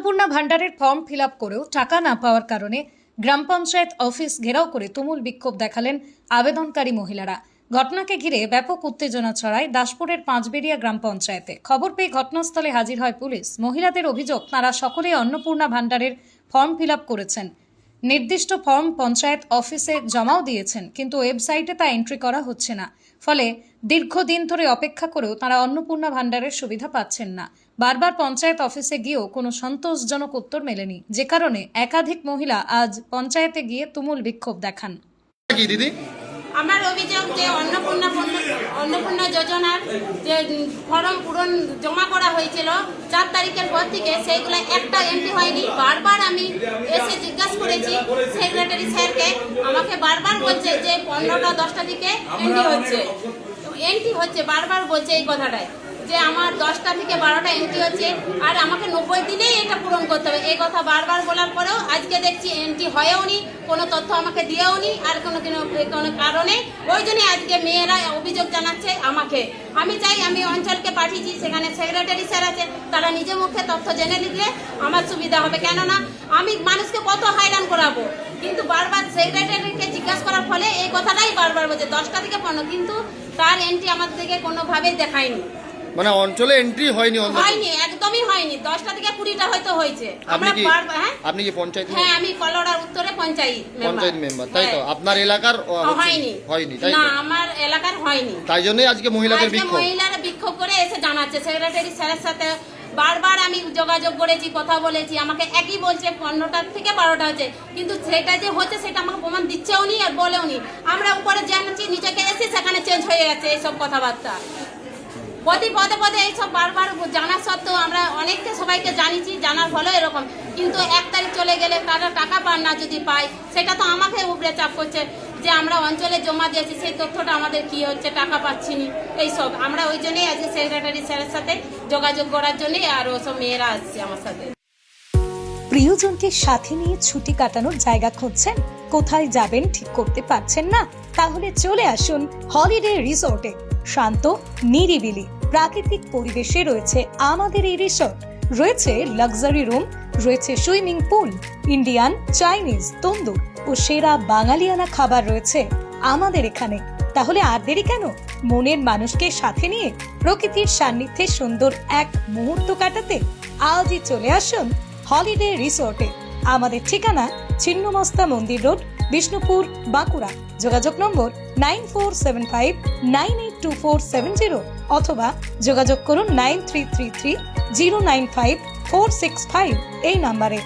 অন্নপূর্ণা ভান্ডারের form fill up করেও টাকা না পাওয়ার কারণে গ্রাম পঞ্চায়েত অফিস ঘেরাও করে তুমুল বিক্ষোভ দেখালেন আবেদনকারী মহিলারা। ঘটনাকে ঘিরে ব্যাপক উত্তেজনা ছড়ায় দাসপুরের পাঁচবেড়িয়া গ্রাম পঞ্চায়েতে। খবর পেয়ে ঘটনাস্থলে হাজির হয় পুলিশ। মহিলাদের অভিযোগ, তারা সকলেই অন্নপূর্ণা ভান্ডারের ফর্ম ফিল আপ করেছেন, নির্দিষ্ট ফর্ম পঞ্চায়েত অফিসে জমাও দিয়েছেন, কিন্তু ওয়েবসাইটে তা এন্ট্রি করা হচ্ছে না। ফলে দীর্ঘদিন ধরে অপেক্ষা করেও তারা অন্নপূর্ণা ভান্ডারের সুবিধা পাচ্ছেন না। বারবার পঞ্চায়েত অফিসে গিয়েও কোনো সন্তোষজনক উত্তর মেলেনি, যে কারণে একাধিক মহিলা আজ পঞ্চায়েতে গিয়ে তুমুল বিক্ষোভ দেখান। কি দিদি, আমার অভিযোগ যে অন্নপূর্ণা যোজনার যে ফর্ম পূরণ জমা করা হয়েছিল 4 তারিখের পর থেকে সেইগুলো একটা এন্ট্রি হয়নি। বারবার আমি এসে জিজ্ঞাসা করেছি সেক্রেটারি স্যারকে, আমাকে বারবার বলছে যে 15টা 10টা দিকে এন্ট্রি হচ্ছে বারবার বলছে এই কথাটাই, যে আমার 10টা থেকে 12টা এন্ট্রি হচ্ছে আর আমাকে 90 দিনেই এটা পূরণ করতে হবে। এই কথা বারবার বলার পরেও আজকে দেখছি এন্ট্রি হয়েও নি, কোনো তথ্য আমাকে দিয়েও নি, আর কোনো কারণে ওই জন্যই আজকে মেয়েরা অভিযোগ জানাচ্ছে আমাকে। আমি চাই, আমি অঞ্চলকে পাঠিয়েছি, সেখানে সেক্রেটারি স্যার আছে, তারা নিজে মুখে তথ্য জেনে নিলে আমার সুবিধা হবে। কেননা আমি মানুষকে কত হয়রান করাবো, কিন্তু বারবার সেক্রেটারিকে জিজ্ঞাসা করার ফলে এই কথাটাই বারবার বলছে 10টা থেকে 15, কিন্তু তার এন্ট্রি আমাদের দিকে কোনোভাবেই দেখায়নি। মানে অঞ্চলে এন্ট্রি হয়নি? হয়নি, একদমই হয়নি। 10টা থেকে 20টা হয়তো হয়েছে। আপনি কি পঞ্চায়েত? হ্যাঁ, আমি কলোড়ার উত্তরে পঞ্চায়েত মেম্বার, তাই তো? আপনার এলাকার হয়নি, তাই না, আমার এলাকার হয়নি। তাই জন্যই আজকে মহিলারা বিক্ষোভ করে এসে জানাচ্ছে সেক্রেটারি স্যারের সাথে। বারবার আমি যোগাযোগ করেছি, কথা বলেছি, আমাকে একই বলছে 15টা থেকে 12টা হচ্ছে, কিন্তু সেটা যে হচ্ছে সেটা আমাকে প্রমাণ দিচ্ছেও নি আর বলেও নি। আমরা উপরে জানাচ্ছি, নিচেকে এসে সেখানে চেঞ্জ হয়ে গেছে এইসব কথাবার্তা। পদে পদে এইসব বারবার জানার সত্ত্বেও আমরা অনেককে সবাইকে জানিয়েছি, জানার ফলেও এরকম। কিন্তু 1 তারিখ চলে গেলে তারা টাকা পান না, যদি পায় সেটা তো আমাকে উপরে চাপ করছে যে আমরা অঞ্চলে জমা দিয়েছি, সেই তথ্যটা আমাদের কি হচ্ছে, টাকা পাচ্ছি নি, এইসব। আমরা ওই জন্যই আজকে সেক্রেটারি স্যারের সাথে যোগাযোগ করার জন্যই আর ওসব মেয়েরা আসছে আমার সাথে। প্রিয়জনকে সাথে নিয়ে ছুটি কাটানোর জায়গা খুঁজছেন, কোথায় যাবেন ঠিক করতে পারছেন না? তাহলে চলে আসুন হলিডে রিসোর্টে। শান্ত, নিরিবিলি, প্রাকৃতিক পরিবেশে রয়েছে আমাদের এই রিসোর্ট। রয়েছে লাক্সারি রুম, রয়েছে সুইমিং পুল, ইন্ডিয়ান, চাইনিজ, তন্দুর ও সেরা বাঙালিয়ানা খাবার রয়েছে আমাদের এখানে। তাহলে আর দেরি কেন? মনের মানুষকে সাথে নিয়ে প্রকৃতির সান্নিধ্যে সুন্দর এক মুহূর্ত কাটাতে আজই চলে আসুন হলিডে রিসোর্টে। আমাদের ঠিকানা ছিন্নমস্তা মন্দির রোড, বিষ্ণুপুর, বাঁকুড়া। যোগাযোগ নম্বর 9475982470 অথবা যোগাযোগ করুন 9333095465 এই নাম্বারে।